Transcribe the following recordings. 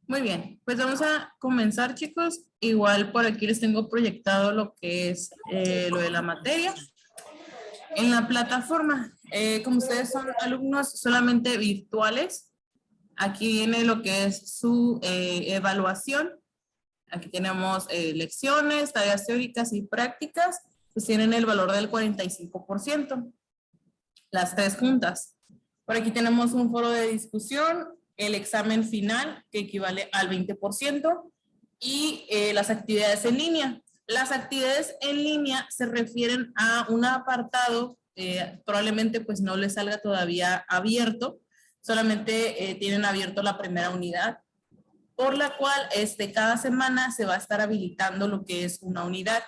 Muy bien, pues vamos a comenzar, chicos. Igual por aquí les tengo proyectado lo que es lo de la materia. En la plataforma, como ustedes son alumnos solamente virtuales, aquí viene lo que es su evaluación. Aquí tenemos lecciones, tareas teóricas y prácticas, pues tienen el valor del 45%, las tres juntas. Por aquí tenemos un foro de discusión, el examen final, que equivale al 20%, y las actividades en línea. Las actividades en línea se refieren a un apartado, probablemente pues no les salga todavía abierto, solamente tienen abierto la primera unidad, por la cual cada semana se va a estar habilitando lo que es una unidad.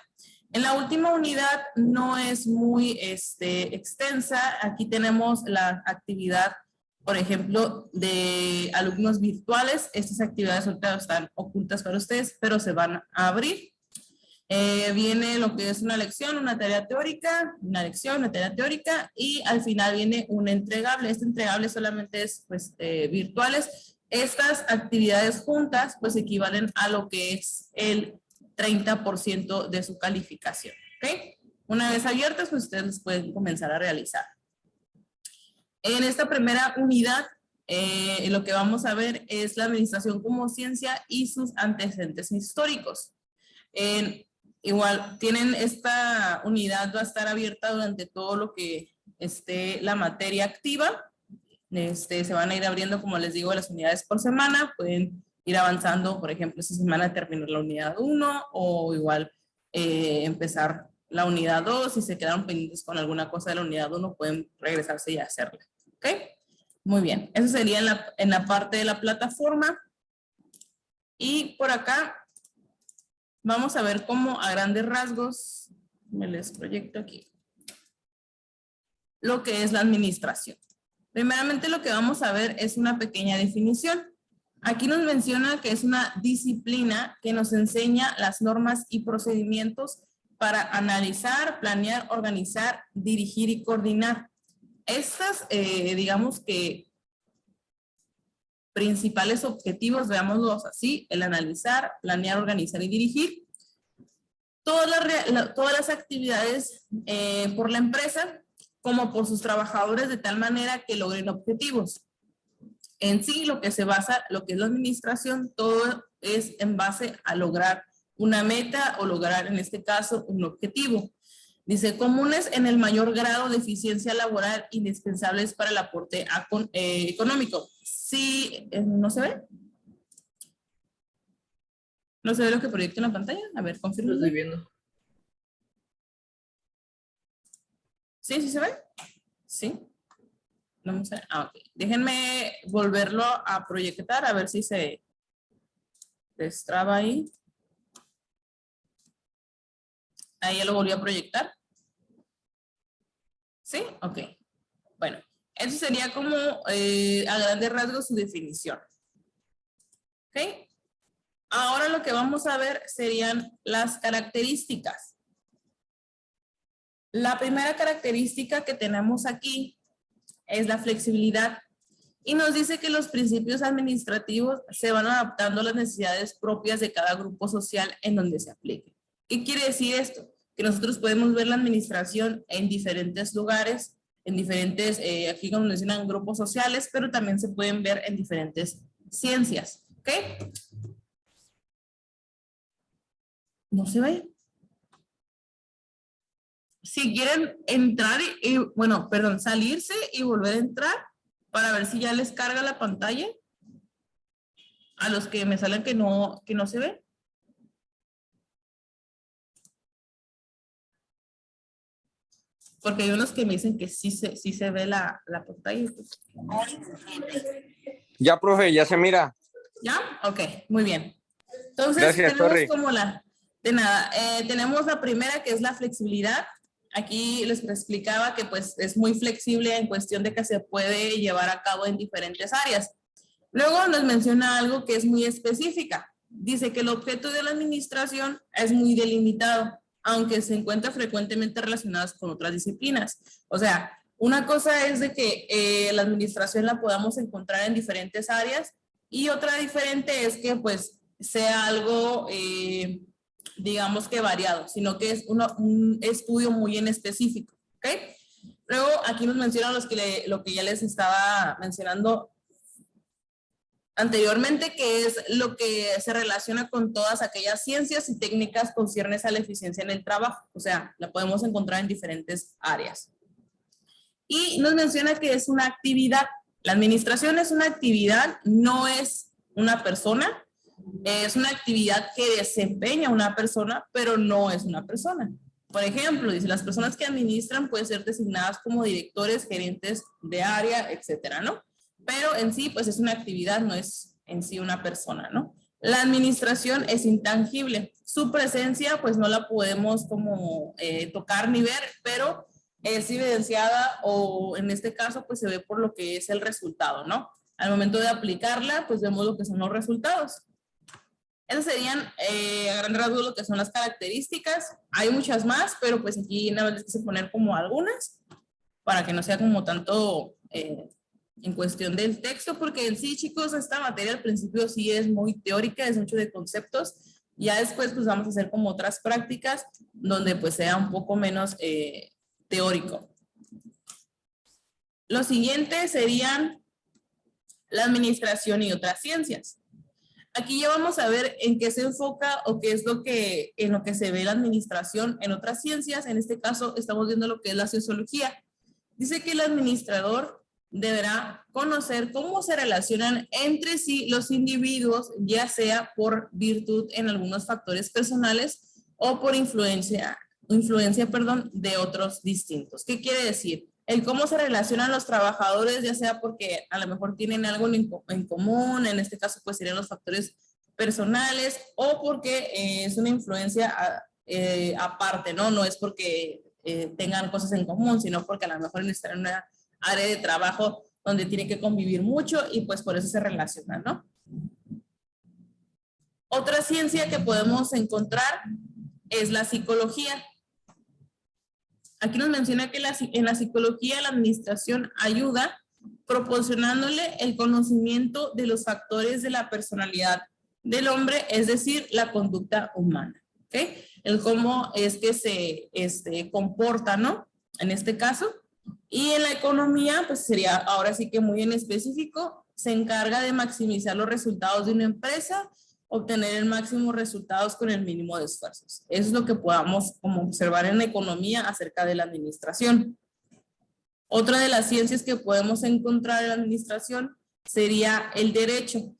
En la última unidad no es muy extensa. Aquí tenemos la actividad, por ejemplo, de alumnos virtuales. Estas actividades ahorita están ocultas para ustedes, pero se van a abrir. Viene lo que es una lección, una tarea teórica, una lección, una tarea teórica, y al final viene un entregable. Este entregable solamente es pues, virtuales. Estas actividades juntas pues equivalen a lo que es el 30% de su calificación. ¿Okay? Una vez abiertas, pues ustedes pueden comenzar a realizar. En esta primera unidad, lo que vamos a ver es la administración como ciencia y sus antecedentes históricos. Igual, tienen esta unidad, va a estar abierta durante todo lo que esté la materia activa. Se van a ir abriendo, como les digo, las unidades por semana. Pueden ir avanzando, por ejemplo, esta semana terminar la unidad 1 o igual empezar la unidad 2. Si se quedaron pendientes con alguna cosa de la unidad 1, pueden regresarse y hacerla. ¿Ok? Muy bien. Eso sería en la parte de la plataforma. Y por acá vamos a ver cómo a grandes rasgos, me les proyecto aquí, lo que es la administración. Primeramente lo que vamos a ver es una pequeña definición. Aquí nos menciona que es una disciplina que nos enseña las normas y procedimientos para analizar, planear, organizar, dirigir y coordinar. Estas, digamos que principales objetivos, veámoslos así, el analizar, planear, organizar y dirigir todas las actividades por la empresa como por sus trabajadores de tal manera que logren objetivos. En sí, lo que se basa, lo que es la administración, todo es en base a lograr una meta o lograr, en este caso, un objetivo. Dice, comunes en el mayor grado de eficiencia laboral indispensables para el aporte económico. Sí, ¿no se ve? ¿No se ve lo que proyecta en la pantalla? A ver, confirma. Lo estoy viendo. ¿Sí? ¿Sí se ve? Sí. Vamos a, ok. Déjenme volverlo a proyectar a ver si se destraba ahí. Ahí ya lo volví a proyectar. ¿Sí? Ok. Bueno, eso sería como a grandes rasgos su definición. ¿Ok? Ahora lo que vamos a ver serían las características. La primera característica que tenemos aquí es la flexibilidad. Y nos dice que los principios administrativos se van adaptando a las necesidades propias de cada grupo social en donde se aplique. ¿Qué quiere decir esto? Que nosotros podemos ver la administración en diferentes lugares, en diferentes, aquí como mencionan, grupos sociales, pero también se pueden ver en diferentes ciencias. ¿Ok? No se ve. Si quieren entrar bueno, perdón, salirse y volver a entrar para ver si ya les carga la pantalla a los que me salen que no se ve. Porque hay unos que me dicen que sí se ve la pantalla. Ya, profe, ya se mira. ¿Ya? Ok, muy bien. Entonces, Gracias, tenemos sorry. como de nada, tenemos la primera que es la flexibilidad. Aquí les explicaba que pues es muy flexible en cuestión de que se puede llevar a cabo en diferentes áreas. Luego nos menciona algo que es muy específica. Dice que el objeto de la administración es muy delimitado, aunque se encuentra frecuentemente relacionadas con otras disciplinas. O sea, una cosa es de que la administración la podamos encontrar en diferentes áreas, Y otra diferente es que pues sea algo, digamos que variado, sino que es un estudio muy en específico, ¿ok? Luego aquí nos mencionan lo que ya les estaba mencionando anteriormente, que es lo que se relaciona con todas aquellas ciencias y técnicas conciernes a la eficiencia en el trabajo. O sea, la podemos encontrar en diferentes áreas. Y nos menciona que es una actividad. La administración es una actividad, no es una persona. Es una actividad que desempeña una persona, pero no es una persona. Por ejemplo, dice, las personas que administran pueden ser designadas como directores, gerentes de área, etcétera, ¿no? Pero en sí, pues es una actividad, no es en sí una persona, ¿no? La administración es intangible. Su presencia, pues no la podemos como tocar ni ver, pero es evidenciada o en este caso, pues se ve por lo que es el resultado, ¿no? Al momento de aplicarla, pues vemos lo que son los resultados. Esas serían a grandes rasgos lo que son las características. Hay muchas más, pero pues aquí nada más les quise poner como algunas para que no sea como tanto en cuestión del texto, porque en sí, chicos, esta materia al principio sí es muy teórica, es mucho de conceptos. Ya después pues vamos a hacer como otras prácticas donde pues sea un poco menos teórico. Lo siguiente serían la administración y otras ciencias. Aquí ya vamos a ver en qué se enfoca o qué es en lo que se ve la administración en otras ciencias. En este caso estamos viendo lo que es la sociología. Dice que el administrador deberá conocer cómo se relacionan entre sí los individuos, ya sea por virtud en algunos factores personales o por influencia de otros distintos. ¿Qué quiere decir? El cómo se relacionan los trabajadores, ya sea porque a lo mejor tienen algo en común, en este caso pues serían los factores personales, o porque es una influencia aparte, ¿no? No es porque tengan cosas en común, sino porque a lo mejor están en una área de trabajo donde tienen que convivir mucho y pues por eso se relacionan, ¿no? Otra ciencia que podemos encontrar es la psicología. Aquí nos menciona que en la psicología la administración ayuda proporcionándole el conocimiento de los factores de la personalidad del hombre, es decir, la conducta humana. ¿Okay? El cómo es que se comporta, ¿no? En este caso. Y en la economía, pues sería ahora sí que muy en específico, se encarga de maximizar los resultados de una empresa, obtener el máximo resultados con el mínimo de esfuerzos. Eso es lo que podamos como observar en la economía acerca de la administración. Otra de las ciencias que podemos encontrar en la administración sería el derecho.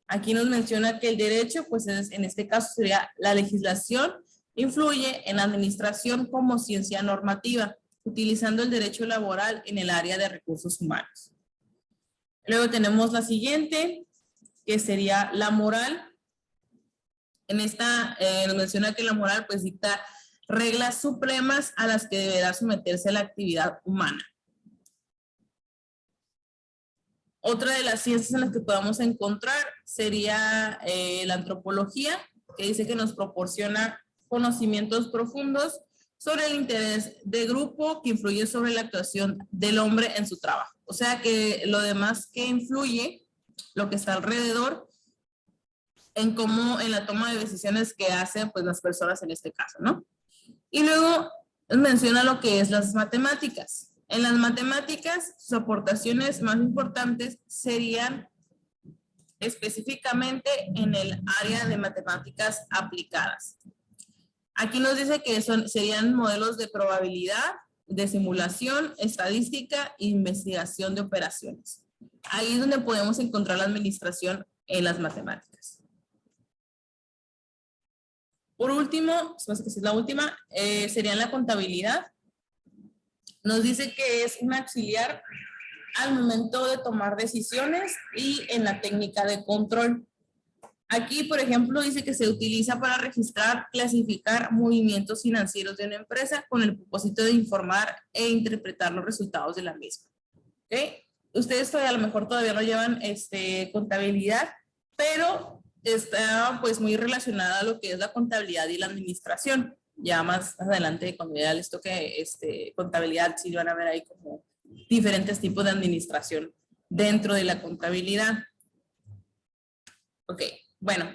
Aquí nos menciona que el derecho, pues en este caso sería la legislación, influye en la administración como ciencia normativa, utilizando el derecho laboral en el área de recursos humanos. Luego tenemos la siguiente, que sería la moral. En esta nos menciona que la moral pues dicta reglas supremas a las que deberá someterse la actividad humana. Otra de las ciencias en las que podamos encontrar sería la antropología, que dice que nos proporciona conocimientos profundos sobre el interés de grupo que influye sobre la actuación del hombre en su trabajo. O sea que lo demás que influye, lo que está alrededor, en cómo, en la toma de decisiones que hacen pues las personas en este caso, ¿no? Y luego menciona lo que es las matemáticas. En las matemáticas, sus aportaciones más importantes serían específicamente en el área de matemáticas aplicadas. Aquí nos dice que serían modelos de probabilidad, de simulación, estadística e investigación de operaciones. Ahí es donde podemos encontrar la administración en las matemáticas. Por último, se me hace que es la última, sería la contabilidad. Nos dice que es un auxiliar al momento de tomar decisiones y en la técnica de control. Aquí, por ejemplo, dice que se utiliza para registrar, clasificar movimientos financieros de una empresa con el propósito de informar e interpretar los resultados de la misma. ¿Okay? Ustedes a lo mejor todavía no llevan contabilidad, pero está pues muy relacionada a lo que es la contabilidad y la administración. Ya más adelante, cuando ya les toque contabilidad, sí van a ver ahí como diferentes tipos de administración dentro de la contabilidad. Ok, bueno,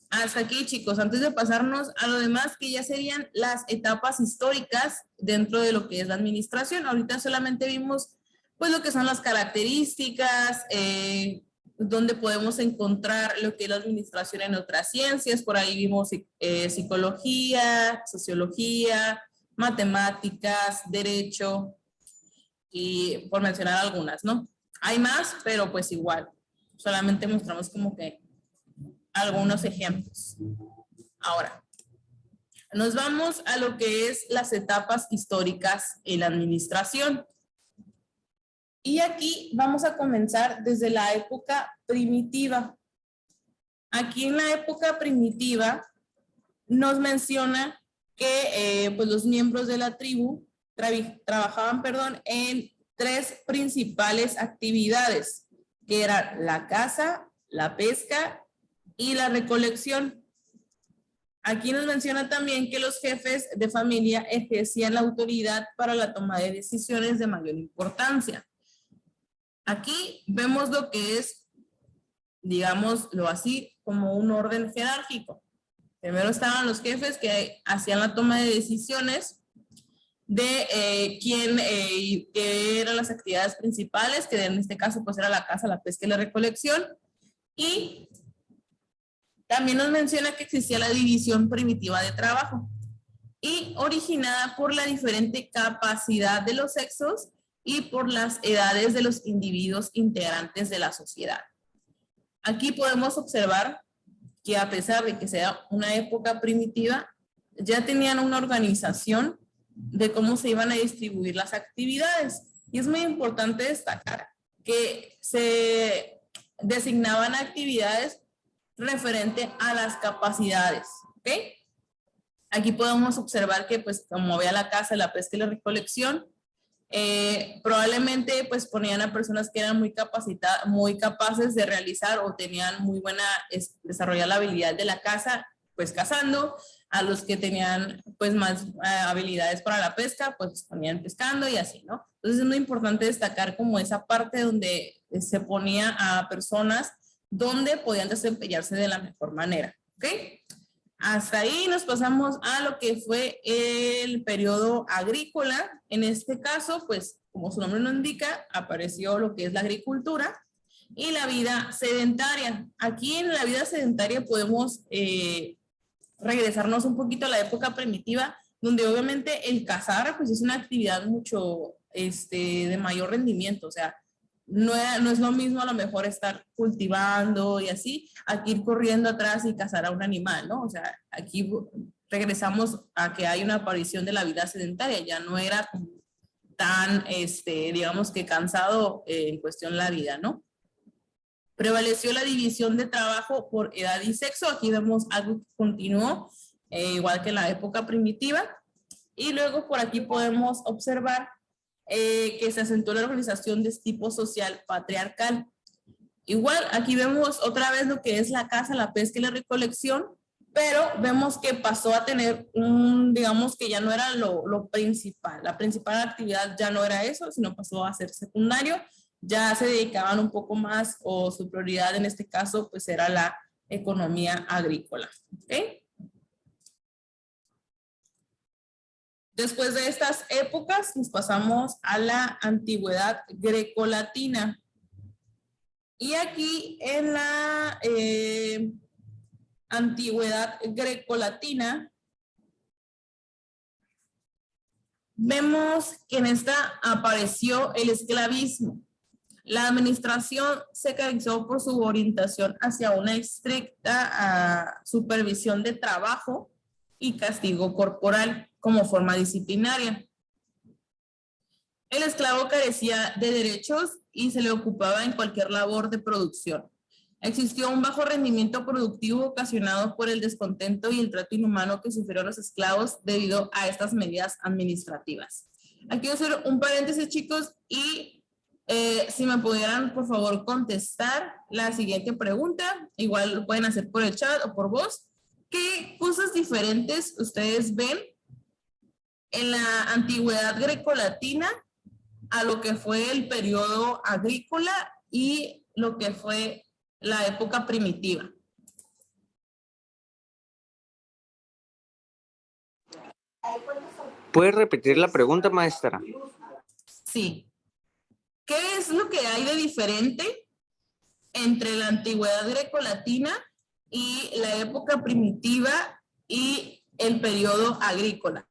hasta aquí chicos, antes de pasarnos a lo demás que ya serían las etapas históricas dentro de lo que es la administración. Ahorita solamente vimos pues lo que son las características, donde podemos encontrar lo que es la administración en otras ciencias. Por ahí vimos psicología, sociología, matemáticas, derecho y por mencionar algunas, ¿no? Hay más, pero pues igual, solamente mostramos como que algunos ejemplos. Ahora, nos vamos a lo que es las etapas históricas en la administración. Y aquí vamos a comenzar desde la época primitiva. Aquí en la época primitiva nos menciona que pues los miembros de la tribu trabajaban, en tres principales actividades, que eran la caza, la pesca y la recolección. Aquí nos menciona también que los jefes de familia ejercían la autoridad para la toma de decisiones de mayor importancia. Aquí vemos lo que es, digámoslo así, como un orden jerárquico. Primero estaban los jefes que hacían la toma de decisiones de qué eran las actividades principales, que en este caso pues era la caza, la pesca y la recolección. Y también nos menciona que existía la división primitiva de trabajo y originada por la diferente capacidad de los sexos y por las edades de los individuos integrantes de la sociedad. Aquí podemos observar que a pesar de que sea una época primitiva, ya tenían una organización de cómo se iban a distribuir las actividades. Y es muy importante destacar que se designaban actividades referente a las capacidades, ¿ok? Aquí podemos observar que, pues, como vea la caza, la pesca y la recolección, probablemente, pues, ponían a personas que eran muy capacitadas, muy capaces de realizar o tenían muy buena, desarrollar la habilidad de la caza, pues, cazando. A los que tenían, pues, más habilidades para la pesca, pues, ponían pescando y así, ¿no? Entonces, es muy importante destacar como esa parte donde se ponía a personas donde podían desempeñarse de la mejor manera, ¿ok? Hasta ahí nos pasamos a lo que fue el periodo agrícola. En este caso, pues, como su nombre lo indica, apareció lo que es la agricultura y la vida sedentaria. Aquí en la vida sedentaria podemos regresarnos un poquito a la época primitiva, donde obviamente el cazar, pues, es una actividad mucho de mayor rendimiento. O sea, no es lo mismo a lo mejor estar cultivando y así, aquí ir corriendo atrás y cazar a un animal, ¿no? O sea, aquí regresamos a que hay una aparición de la vida sedentaria, ya no era tan, digamos que cansado en cuestión la vida, ¿no? Prevaleció la división de trabajo por edad y sexo, aquí vemos algo que continuó, igual que en la época primitiva, y luego por aquí podemos observar que se acentuó la organización de tipo social patriarcal. Igual, aquí vemos otra vez lo que es la caza, la pesca y la recolección, pero vemos que pasó a tener digamos que ya no era lo principal. La principal actividad ya no era eso, sino pasó a ser secundario. Ya se dedicaban un poco más, o su prioridad en este caso, pues era la economía agrícola. ¿Ok? Después de estas épocas, nos pasamos a la antigüedad grecolatina. Y aquí en la antigüedad grecolatina, vemos que en esta apareció el esclavismo. La administración se caracterizó por su orientación hacia una estricta supervisión de trabajo y castigo corporal como forma disciplinaria. El esclavo carecía de derechos y se le ocupaba en cualquier labor de producción. Existió un bajo rendimiento productivo ocasionado por el descontento y el trato inhumano que sufrieron los esclavos debido a estas medidas administrativas. Aquí voy a hacer un paréntesis, chicos, y si me pudieran, por favor, contestar la siguiente pregunta. Igual lo pueden hacer por el chat o por voz. ¿Qué cosas diferentes ustedes ven en la antigüedad grecolatina a lo que fue el periodo agrícola y lo que fue la época primitiva? ¿Puede repetir la pregunta, maestra? Sí. ¿Qué es lo que hay de diferente entre la antigüedad grecolatina y la época primitiva y el periodo agrícola?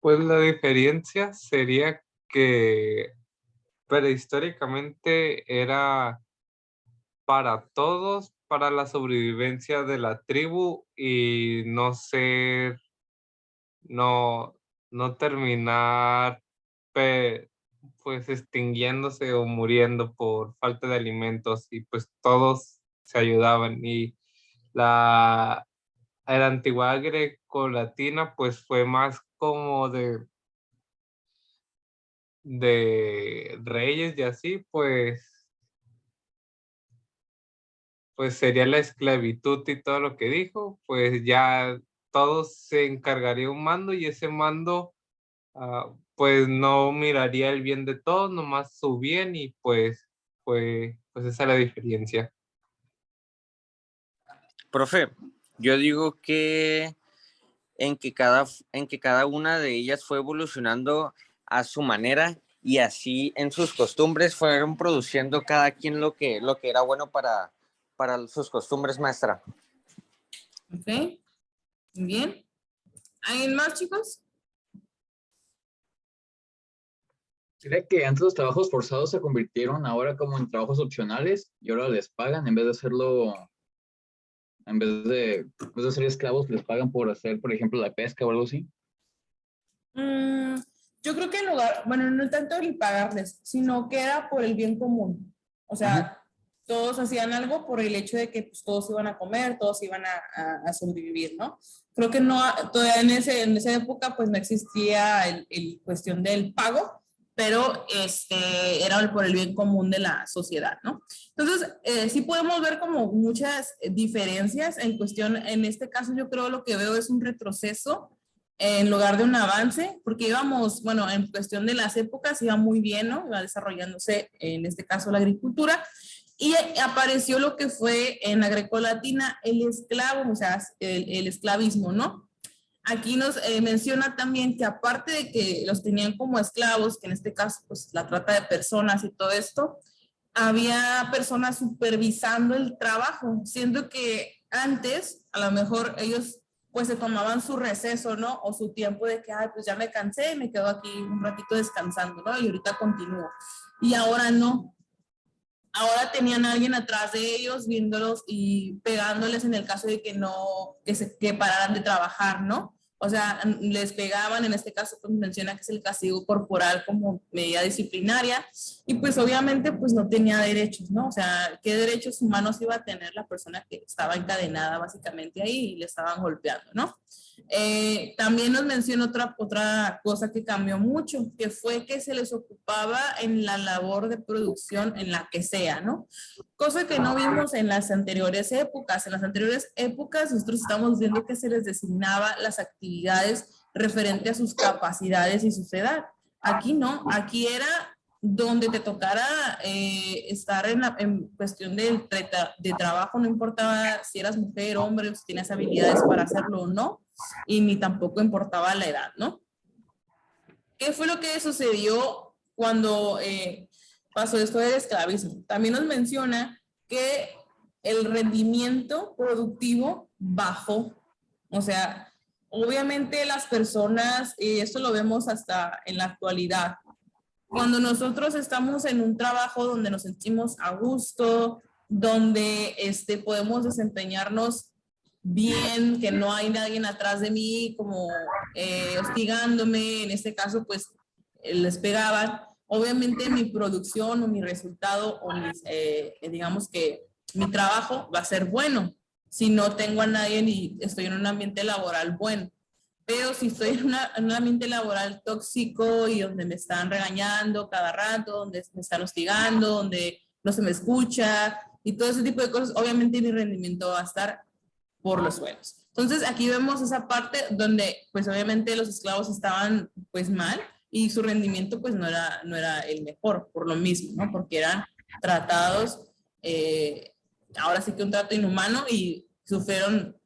Pues la diferencia sería que prehistóricamente era para todos, para la sobrevivencia de la tribu y no ser, no, no terminar pues extinguiéndose o muriendo por falta de alimentos y pues todos se ayudaban y la, la antigüedad grecolatina pues fue más como de reyes y así, pues sería la esclavitud y todo lo que dijo, pues ya todos se encargaría un mando y ese mando pues no miraría el bien de todos, nomás su bien y pues esa es la diferencia. Profe, yo digo que en que cada una de ellas fue evolucionando a su manera y así en sus costumbres fueron produciendo cada quien lo que era bueno para sus costumbres, maestra. Ok, muy bien. ¿Alguien más, chicos? Creo que antes los trabajos forzados se convirtieron ahora como en trabajos opcionales y ahora les pagan en vez de hacerlo, en vez de ser esclavos, les pagan por hacer, por ejemplo, la pesca o algo así. Mm, yo creo que en lugar, bueno, no tanto el pagarles, sino que era por el bien común. O sea, todos hacían algo por el hecho de que pues, todos iban a comer, todos iban a sobrevivir, ¿no? Creo que no, todavía en esa época pues no existía el cuestión del pago, pero era por el bien común de la sociedad, ¿no? Entonces, sí podemos ver como muchas diferencias en cuestión, en este caso yo creo lo que veo es un retroceso en lugar de un avance, porque íbamos, bueno, en cuestión de las épocas iba muy bien, ¿no? Iba desarrollándose, en este caso, la agricultura, y apareció lo que fue en la Grecolatina el esclavo, o sea, el esclavismo, ¿no? Aquí nos menciona también que aparte de que los tenían como esclavos, que en este caso, pues la trata de personas y todo esto, había personas supervisando el trabajo, siendo que antes, a lo mejor ellos pues se tomaban su receso, ¿no? O su tiempo de que, ay, pues ya me cansé, me quedo aquí un ratito descansando, ¿no? Y ahorita continúo. Y ahora no. Ahora tenían a alguien atrás de ellos viéndolos y pegándoles en el caso de que no, que pararan de trabajar, ¿no? O sea, les pegaban, en este caso pues menciona que es el castigo corporal como medida disciplinaria y pues obviamente pues no tenía derechos, ¿no? O sea, ¿qué derechos humanos iba a tener la persona que estaba encadenada básicamente ahí y le estaban golpeando, ¿no? También nos menciona otra cosa que cambió mucho, que fue que se les ocupaba en la labor de producción en la que sea, ¿no? Cosa que no vimos en las anteriores épocas. En las anteriores épocas nosotros estamos viendo que se les designaba las actividades referente a sus capacidades y su edad. Aquí no, aquí era donde te tocara estar en cuestión de trabajo, no importaba si eras mujer, hombre, o si tenías habilidades para hacerlo o no, y ni tampoco importaba la edad, ¿no? ¿Qué fue lo que sucedió cuando pasó esto del esclavismo? También nos menciona que el rendimiento productivo bajó. O sea, obviamente las personas, y esto lo vemos hasta en la actualidad, cuando nosotros estamos en un trabajo donde nos sentimos a gusto, donde podemos desempeñarnos bien, que no hay nadie atrás de mí como hostigándome, en este caso pues les pegaban, obviamente mi producción o mi resultado o digamos que mi trabajo va a ser bueno si no tengo a nadie y estoy en un ambiente laboral bueno. Pero si estoy en un ambiente laboral tóxico y donde me están regañando cada rato, donde me están hostigando, donde no se me escucha y todo ese tipo de cosas, obviamente mi rendimiento va a estar por los suelos. Entonces aquí vemos esa parte donde pues obviamente los esclavos estaban pues mal y su rendimiento pues no era el mejor por lo mismo, ¿no? Porque eran tratados, ahora sí que un trato inhumano y sufrieron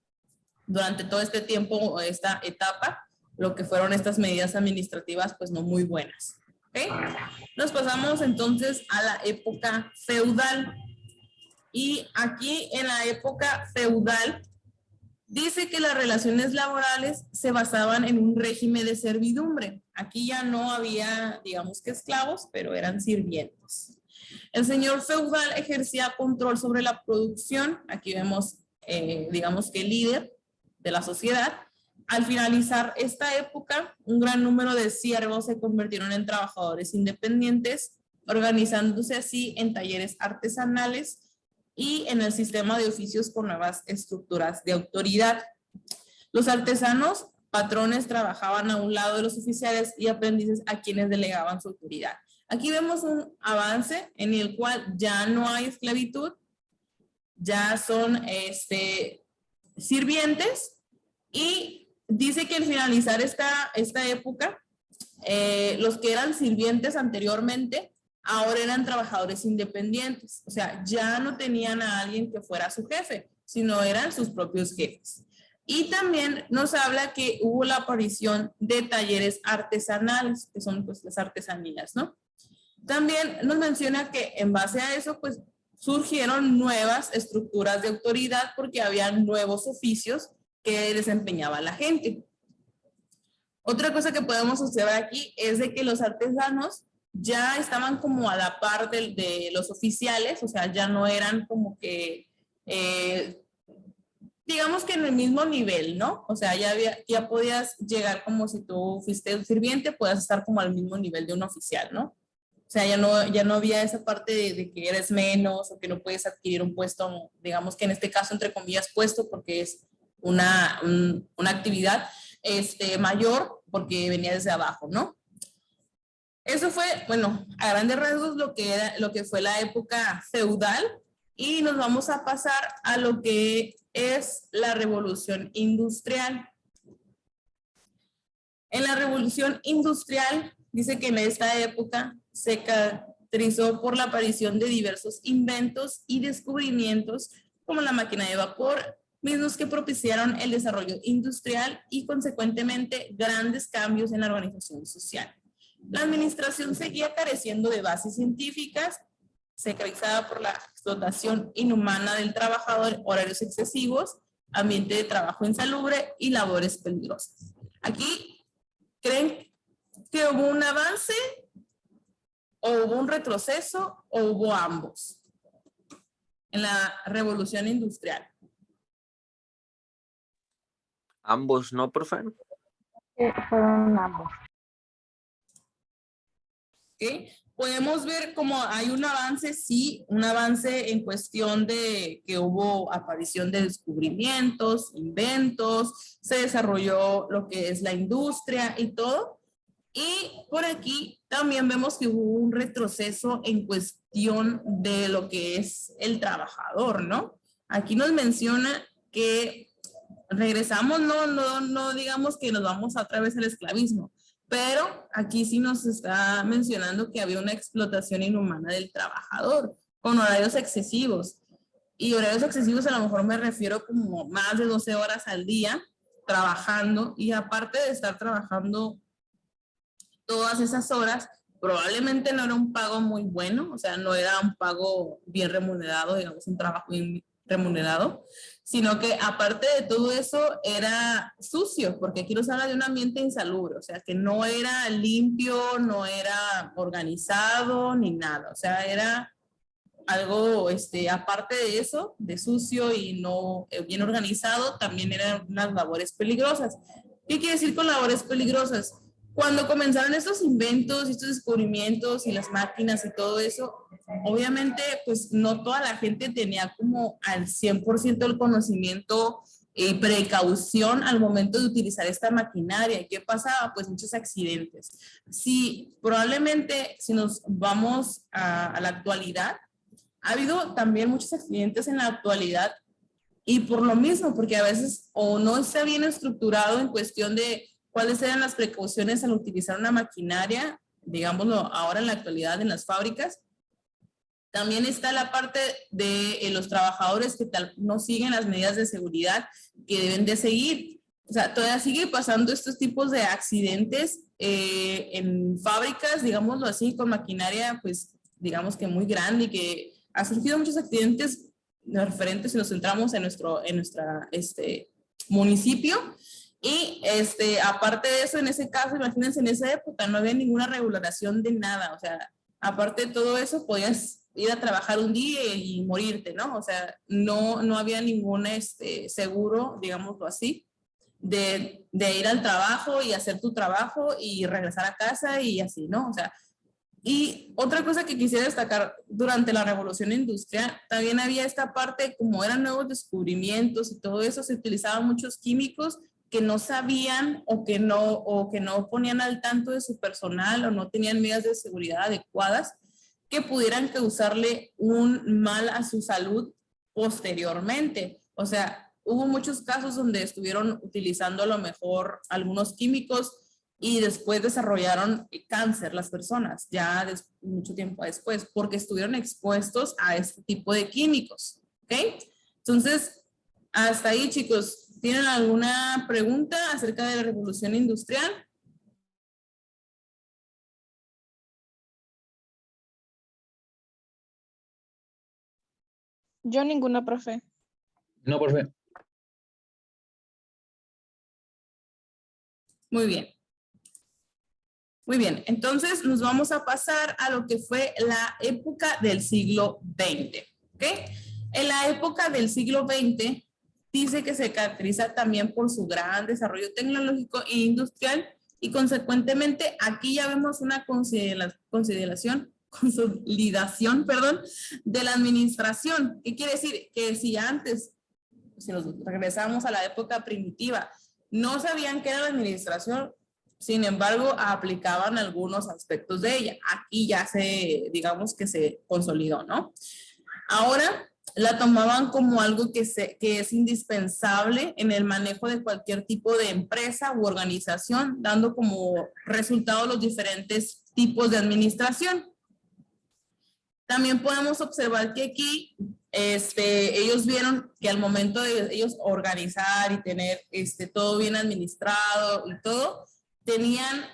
durante todo este tiempo, esta etapa, lo que fueron estas medidas administrativas pues no muy buenas. ¿Okay? Nos pasamos entonces a la época feudal. Y aquí en la época feudal dice que las relaciones laborales se basaban en un régimen de servidumbre. Aquí ya no había, digamos que esclavos, pero eran sirvientes. El señor feudal ejercía control sobre la producción. Aquí vemos, digamos que el líder de la sociedad. Al finalizar esta época, un gran número de siervos se convirtieron en trabajadores independientes, organizándose así en talleres artesanales y en el sistema de oficios con nuevas estructuras de autoridad. Los artesanos, patrones, trabajaban a un lado de los oficiales y aprendices a quienes delegaban su autoridad. Aquí vemos un avance en el cual ya no hay esclavitud, ya son sirvientes, y dice que al finalizar esta época, los que eran sirvientes anteriormente, ahora eran trabajadores independientes. O sea, ya no tenían a alguien que fuera su jefe, sino eran sus propios jefes. Y también nos habla que hubo la aparición de talleres artesanales, que son pues las artesanías, ¿no? También nos menciona que en base a eso, pues surgieron nuevas estructuras de autoridad porque había nuevos oficios que desempeñaba la gente. Otra cosa que podemos observar aquí es de que los artesanos ya estaban como a la par de los oficiales, o sea, ya no eran como que, digamos que en el mismo nivel, ¿no? O sea, ya podías llegar como si tú fuiste un sirviente, puedas estar como al mismo nivel de un oficial, ¿no? O sea, ya no había esa parte de que eres menos o que no puedes adquirir un puesto, digamos que en este caso, entre comillas, puesto, porque es una actividad mayor porque venía desde abajo, ¿no? Eso fue, bueno, a grandes rasgos lo que fue la época feudal, y nos vamos a pasar a lo que es la revolución industrial. En la revolución industrial dice que en esta época se caracterizó por la aparición de diversos inventos y descubrimientos como la máquina de vapor, mismos que propiciaron el desarrollo industrial y consecuentemente grandes cambios en la organización social. La administración seguía careciendo de bases científicas, se caracterizaba por la explotación inhumana del trabajador, horarios excesivos, ambiente de trabajo insalubre y labores peligrosas. Aquí, ¿creen que hubo un avance o hubo un retroceso o hubo ambos en la revolución industrial? Ambos, ¿no, profe? Fueron ambos. ¿Okay? Podemos ver como hay un avance, sí, un avance en cuestión de que hubo aparición de descubrimientos, inventos, se desarrolló lo que es la industria y todo. Y por aquí también vemos que hubo un retroceso en cuestión de lo que es el trabajador, ¿no? Aquí nos menciona que regresamos, no digamos que nos vamos otra vez al esclavismo, pero aquí sí nos está mencionando que había una explotación inhumana del trabajador con horarios excesivos. Y horarios excesivos a lo mejor me refiero como más de 12 horas al día trabajando, y aparte de estar trabajando todas esas horas, probablemente no era un pago muy bueno, o sea, no era un pago bien remunerado, digamos, un trabajo bien remunerado, sino que aparte de todo eso era sucio, porque aquí nos habla de un ambiente insalubre, o sea, que no era limpio, no era organizado, ni nada, o sea, era algo, aparte de eso, de sucio y no bien organizado, también eran unas labores peligrosas. ¿Qué quiere decir con labores peligrosas? Cuando comenzaron estos inventos, estos descubrimientos y las máquinas y todo eso, obviamente, pues no toda la gente tenía como al 100% el conocimiento y precaución al momento de utilizar esta maquinaria. ¿Qué pasaba? Pues muchos accidentes. Sí, probablemente si nos vamos a la actualidad, Ha habido también muchos accidentes en la actualidad y por lo mismo, porque a veces o no está bien estructurado en cuestión de cuáles eran las precauciones al utilizar una maquinaria, digámoslo ahora en la actualidad en las fábricas. También está la parte de los trabajadores que tal no siguen las medidas de seguridad que deben de seguir. O sea, todavía sigue pasando estos tipos de accidentes en fábricas, digámoslo así, con maquinaria, pues, digamos que muy grande y que ha surgido muchos accidentes referentes si nos centramos en nuestro municipio. Y aparte de eso, en ese caso, imagínense, en esa época no había ninguna regulación de nada. O sea, aparte de todo eso, podías ir a trabajar un día y morirte, ¿no? O sea, no había ningún seguro, digámoslo así, de ir al trabajo y hacer tu trabajo y regresar a casa y así, ¿no? O sea, y otra cosa que quisiera destacar, durante la revolución industrial, también había esta parte, como eran nuevos descubrimientos y todo eso, se utilizaban muchos químicos que no sabían o que no ponían al tanto de su personal o no tenían medidas de seguridad adecuadas que pudieran causarle un mal a su salud posteriormente. O sea, hubo muchos casos donde estuvieron utilizando a lo mejor algunos químicos y después desarrollaron cáncer las personas, ya mucho tiempo después, porque estuvieron expuestos a este tipo de químicos. ¿Ok? Entonces, hasta ahí, chicos. ¿Tienen alguna pregunta acerca de la revolución industrial? Yo ninguna, profe. No, profe. Muy bien. Muy bien, entonces nos vamos a pasar a lo que fue la época del siglo XX. ¿Ok? En la época del siglo XX dice que se caracteriza también por su gran desarrollo tecnológico e industrial y consecuentemente aquí ya vemos una consolidación, perdón, de la administración. ¿Qué quiere decir? Que si antes, si nos regresamos a la época primitiva, no sabían qué era la administración, sin embargo, aplicaban algunos aspectos de ella. Aquí ya digamos que se consolidó, ¿no? Ahora la tomaban como algo que es indispensable en el manejo de cualquier tipo de empresa u organización, dando como resultado los diferentes tipos de administración. También podemos observar que aquí ellos vieron que al momento de ellos organizar y tener todo bien administrado y todo, tenían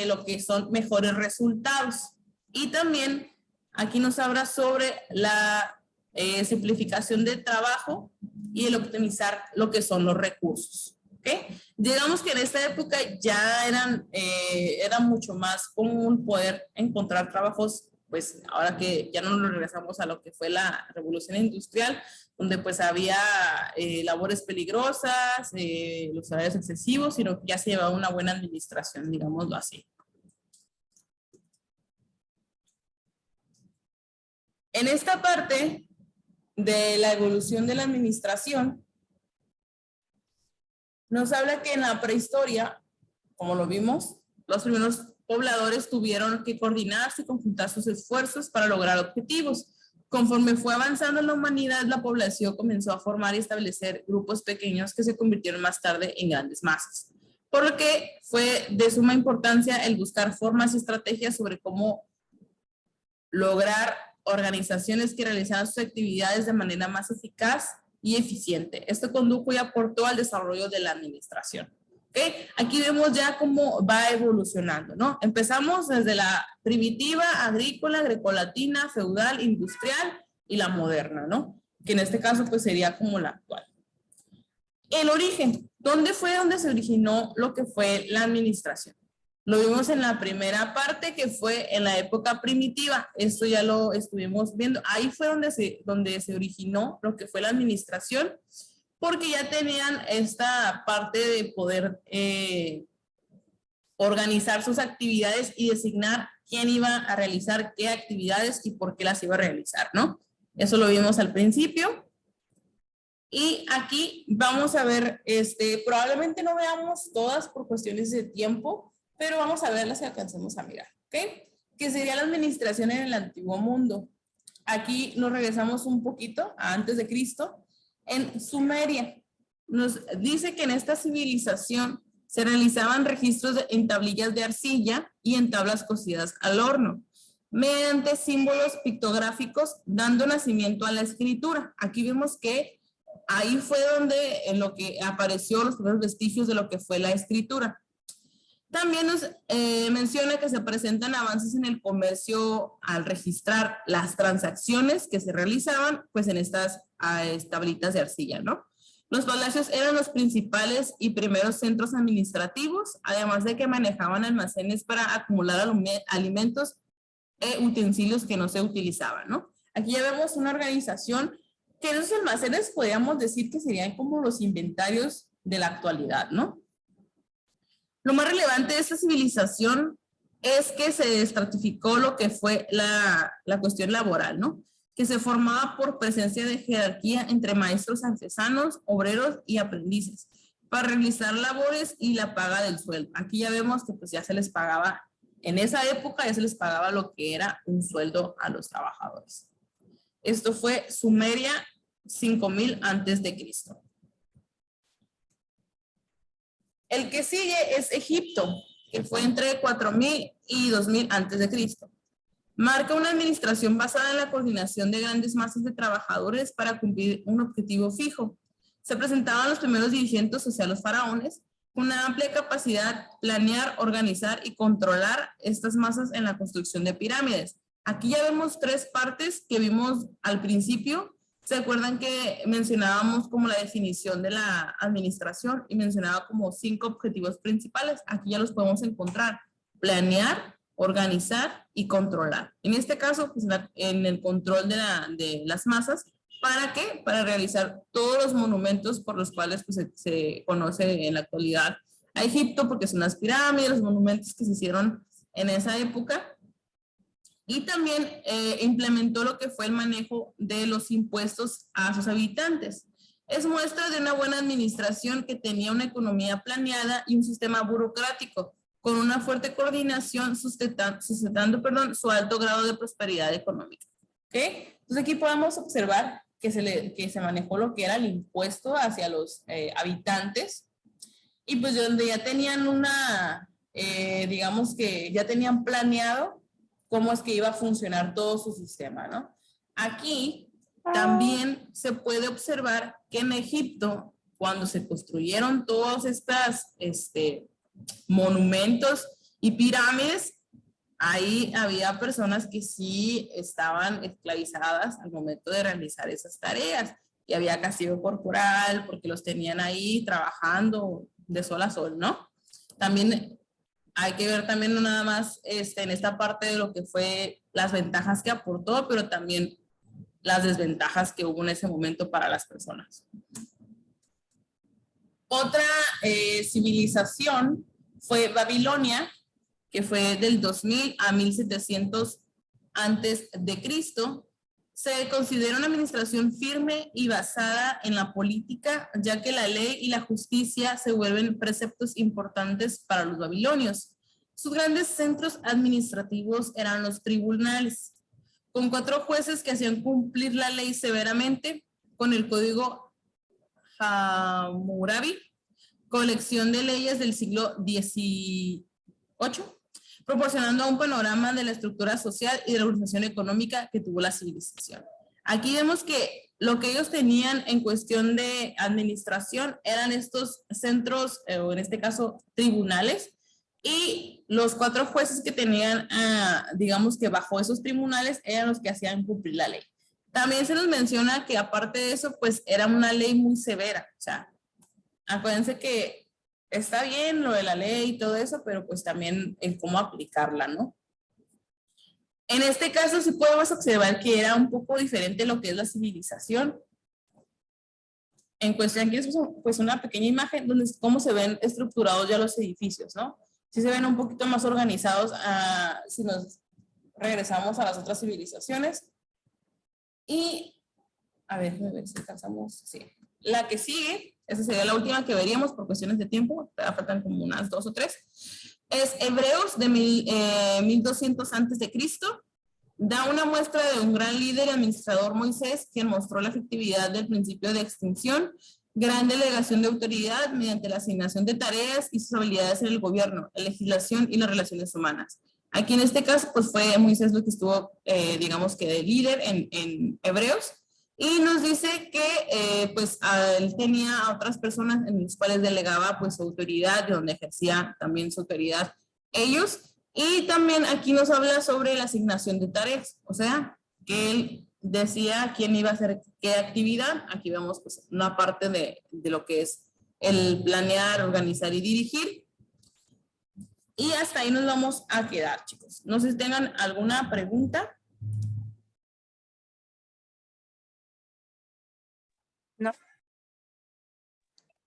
lo que son mejores resultados. Y también aquí nos habla sobre la simplificación del trabajo y el optimizar lo que son los recursos. ¿Okay? Digamos que en esta época ya era mucho más común poder encontrar trabajos, pues ahora que ya no nos regresamos a lo que fue la revolución industrial, donde pues había labores peligrosas, los salarios excesivos, sino que ya se llevaba una buena administración, digámoslo así. En esta parte de la evolución de la administración, nos habla que en la prehistoria, como lo vimos, los primeros pobladores tuvieron que coordinarse y conjuntar sus esfuerzos para lograr objetivos. Conforme fue avanzando la humanidad, la población comenzó a formar y establecer grupos pequeños que se convirtieron más tarde en grandes masas. Por lo que fue de suma importancia el buscar formas y estrategias sobre cómo lograr organizaciones que realizaran sus actividades de manera más eficaz y eficiente. Esto condujo y aportó al desarrollo de la administración. ¿Okay? Aquí vemos ya cómo va evolucionando, ¿no? Empezamos desde la primitiva, agrícola, grecolatina, feudal, industrial y la moderna, ¿no? Que en este caso pues sería como la actual. El origen, ¿dónde fue donde se originó lo que fue la administración? Lo vimos en la primera parte que fue en la época primitiva. Esto ya lo estuvimos viendo. Ahí fue donde se originó lo que fue la administración, porque ya tenían esta parte de poder organizar sus actividades y designar quién iba a realizar qué actividades y por qué las iba a realizar, ¿no? Eso lo vimos al principio. Y aquí vamos a ver, probablemente no veamos todas por cuestiones de tiempo, pero vamos a ver las que alcancemos a mirar, ¿ok? Que sería la administración en el antiguo mundo. Aquí nos regresamos un poquito a antes de Cristo. En Sumeria nos dice que en esta civilización se realizaban registros en tablillas de arcilla y en tablas cocidas al horno, mediante símbolos pictográficos, dando nacimiento a la escritura. Aquí vemos que ahí fue donde en lo que apareció los primeros vestigios de lo que fue la escritura. También nos menciona que se presentan avances en el comercio al registrar las transacciones que se realizaban pues en estas tablitas de arcilla, ¿no? Los palacios eran los principales y primeros centros administrativos, además de que manejaban almacenes para acumular alimentos e utensilios que no se utilizaban, ¿no? Aquí ya vemos una organización que en esos almacenes podríamos decir que serían como los inventarios de la actualidad, ¿no? Lo más relevante de esta civilización es que se estratificó lo que fue la cuestión laboral, ¿no? Que se formaba por presencia de jerarquía entre maestros artesanos, obreros y aprendices, para realizar labores y la paga del sueldo. Aquí ya vemos que pues ya se les pagaba, en esa época ya se les pagaba lo que era un sueldo a los trabajadores. Esto fue Sumeria, 5000 antes de Cristo. El que sigue es Egipto, que fue entre 4000 y 2000 antes de Cristo. Marca una administración basada en la coordinación de grandes masas de trabajadores para cumplir un objetivo fijo. Se presentaban los primeros dirigentes, o sea, los faraones, con una amplia capacidad de planear, organizar y controlar estas masas en la construcción de pirámides. Aquí ya vemos tres partes que vimos al principio. ¿Se acuerdan que mencionábamos como la definición de la administración y mencionaba como 5 objetivos principales? Aquí ya los podemos encontrar: planear, organizar y controlar. En este caso, pues en el control de las masas. ¿Para qué? Para realizar todos los monumentos por los cuales pues, se conoce en la actualidad a Egipto, porque son las pirámides, los monumentos que se hicieron en esa época. Y también implementó lo que fue el manejo de los impuestos a sus habitantes. Es muestra de una buena administración que tenía una economía planeada y un sistema burocrático con una fuerte coordinación sustentando su alto grado de prosperidad económica. ¿Okay? Entonces aquí podemos observar que se manejó lo que era el impuesto hacia los habitantes, y pues donde ya tenían digamos que ya tenían planeado cómo es que iba a funcionar todo su sistema, ¿no? Aquí también se puede observar que en Egipto, cuando se construyeron todos estos monumentos y pirámides, ahí había personas que sí estaban esclavizadas al momento de realizar esas tareas, y había castigo corporal porque los tenían ahí trabajando de sol a sol, ¿no? También hay que ver también no nada más en esta parte de lo que fue las ventajas que aportó, pero también las desventajas que hubo en ese momento para las personas. Otra civilización fue Babilonia, que fue del 2000 a 1700 antes de Cristo. Se considera una administración firme y basada en la política, ya que la ley y la justicia se vuelven preceptos importantes para los babilonios. Sus grandes centros administrativos eran los tribunales, con 4 jueces que hacían cumplir la ley severamente, con el código Hammurabi, colección de leyes del siglo XVIII, proporcionando un panorama de la estructura social y de la organización económica que tuvo la civilización. Aquí vemos que lo que ellos tenían en cuestión de administración eran estos centros, o en este caso tribunales, y los 4 jueces que tenían, digamos que bajo esos tribunales, eran los que hacían cumplir la ley. También se nos menciona que aparte de eso, pues era una ley muy severa. O sea, acuérdense que está bien lo de la ley y todo eso, pero pues también en cómo aplicarla, ¿no? En este caso sí podemos observar que era un poco diferente lo que es la civilización. En cuestión, aquí es pues una pequeña imagen donde cómo se ven estructurados ya los edificios, ¿no? Sí se ven un poquito más organizados si nos regresamos a las otras civilizaciones. Y, a ver si alcanzamos, sí. La que sigue, esa sería la última que veríamos por cuestiones de tiempo, faltan como unas 2 o 3, es Hebreos de 1200 antes de Cristo. da una muestra de un gran líder y administrador Moisés, quien mostró la efectividad del principio de extinción, gran delegación de autoridad mediante la asignación de tareas y sus habilidades en el gobierno, la legislación y las relaciones humanas. Aquí en este caso, pues fue Moisés lo que estuvo, digamos que de líder en Hebreos, y nos dice que pues él tenía a otras personas en las cuales delegaba pues su autoridad, de donde ejercía también su autoridad ellos, y también aquí nos habla sobre la asignación de tareas, o sea, que él decía quién iba a hacer qué actividad. Aquí vemos pues una parte de lo que es el planear, organizar y dirigir. Y hasta ahí nos vamos a quedar, chicos. No sé si tengan alguna pregunta.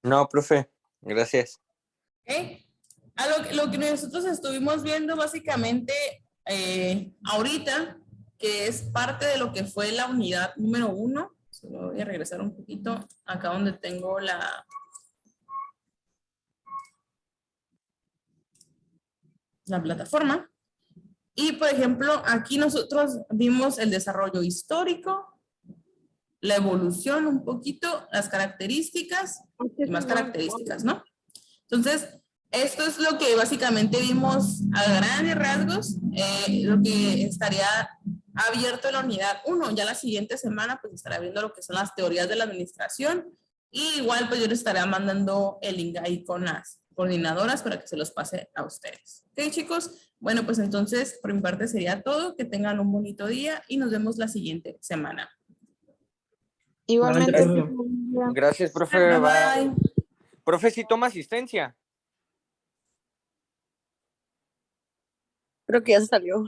No, profe, gracias. ¿Okay? Lo que nosotros estuvimos viendo básicamente ahorita, que es parte de lo que fue la unidad número 1. Solo voy a regresar un poquito acá donde tengo la plataforma. Y por ejemplo, aquí nosotros vimos el desarrollo histórico, la evolución un poquito, las características, y más características, ¿no? Entonces, esto es lo que básicamente vimos a grandes rasgos, lo que estaría abierto en la unidad 1. Ya la siguiente semana pues estará viendo lo que son las teorías de la administración, y igual pues yo les estaré mandando el link ahí con las coordinadoras para que se los pase a ustedes. Ok, chicos, bueno, pues entonces por mi parte sería todo. Que tengan un bonito día y nos vemos la siguiente semana. Igualmente. Gracias, profe. Bye, Bye. bye. Profe, ¿sí toma asistencia? Creo que ya se salió.